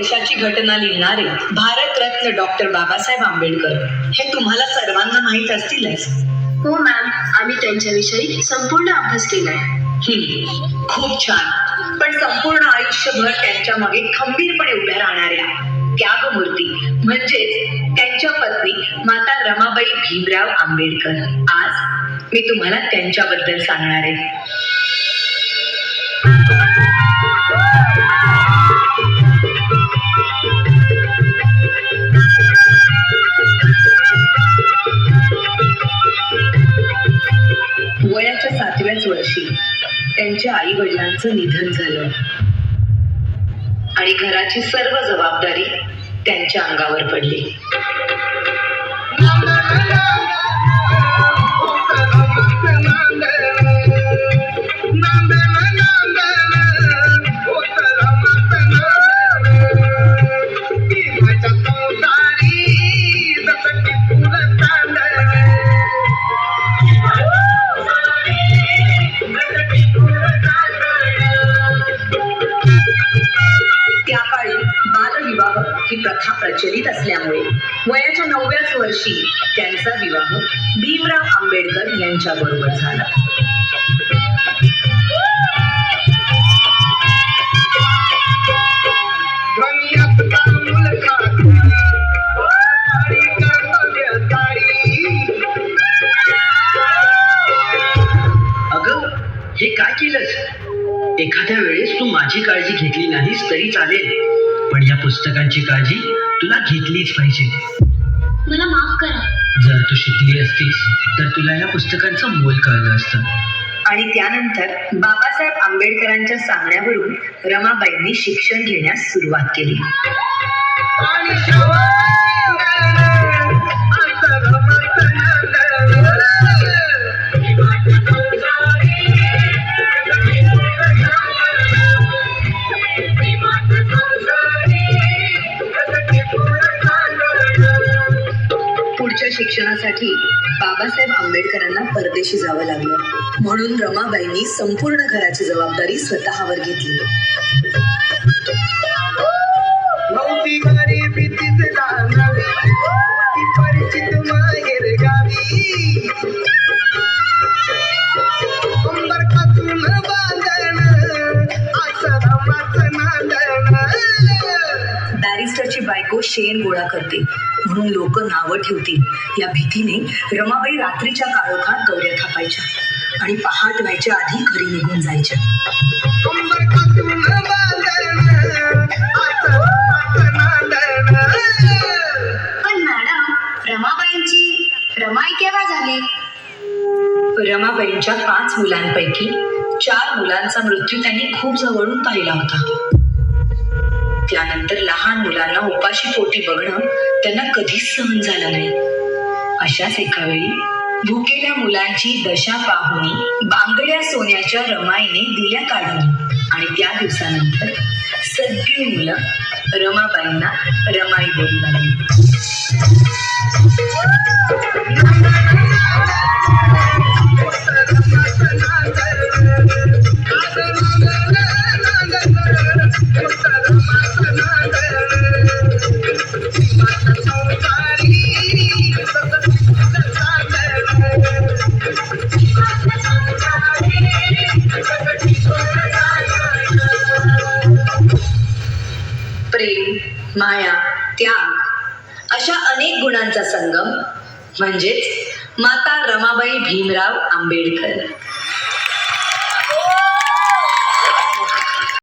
देशाची घटना लिहिणारे भारतरत्न डॉक्टर बाबासाहेब आंबेडकर हे तुम्हाला सर्वांना माहीत असतीलच. हो मॅम, आम्ही त्यांच्याविषयी संपूर्ण अभ्यास केलाय. खूप छान. पण संपूर्ण आयुष्यभर त्यांच्या मागे खंबीरपणे उभ्या राहणाऱ्या त्यागमूर्ती म्हणजेच त्यांच्या पत्नी माता रमाबाई भीमराव आंबेडकर आज मी तुम्हाला त्यांच्याबद्दल सांगणार आहे. वयाच्या 7व्याच वर्षी त्यांच्या आई वडिलांचं निधन झालं आणि घराची सर्व जबाबदारी त्यांच्या अंगावर पडली. त्या काळी बालविवाह ही प्रथा प्रचलित असल्यामुळे वयाच्या 9व्याच वर्षी त्यांचा विवाह भीमराव आंबेडकर यांच्याबरोबर झाला. अगं, हे काय केलंस? एखाद्या वेळेस तू माझी काळजी घेतली नाहीस तरी चालेल, पण या पुस्तकांची काळजी तुला घेतलीच पाहिजे. मला माफ करा. जर तू शिकली असतीस तर तुला या पुस्तकांचं मोल कळलं असतं. आणि त्यानंतर बाबासाहेब आंबेडकरांच्या सांगण्यावरून रमाबाईंनी शिक्षण घेण्यास सुरुवात केली. पुढच्या शिक्षणासाठी बाबासाहेब आंबेडकरांना परदेशी जावं लागलं, म्हणून रमाबाईंनी संपूर्ण घराची जबाबदारी स्वतःवर घेतली. बॅरिस्टरची बायको शेण गोळा करते म्हणून लोक नावं ठेवतील या भीतीने रमाबाई रात्रीच्या काळोखात गौऱ्या थापायच्या आणि पहाट व्हायच्या आधी घरी निघून जायच्या. पण मॅडम, रमाई केव्हा झाली? रमाबाईंच्या 5 मुलांपैकी 4 मुलांचा मृत्यू त्यांनी खूप जवळून पाहिला होता. त्यानंतर लहान मुलांना उपाशी पोटी बघणं त्यांना कधीच सहन झालं नाही. अशाच एका वेळी भुकेल्या मुलांची दशा पाहून बांगड्या सोन्याच्या रमाईने दिल्या काढून आणि त्या दिवसानंतर सगळी मुलं रमाबाईंना रमाई बोलू लागली. प्रेम, माया, त्याग अशा अनेक गुणांचा संगम म्हणजेच माता रमाबाई भीमराव आंबेडकर.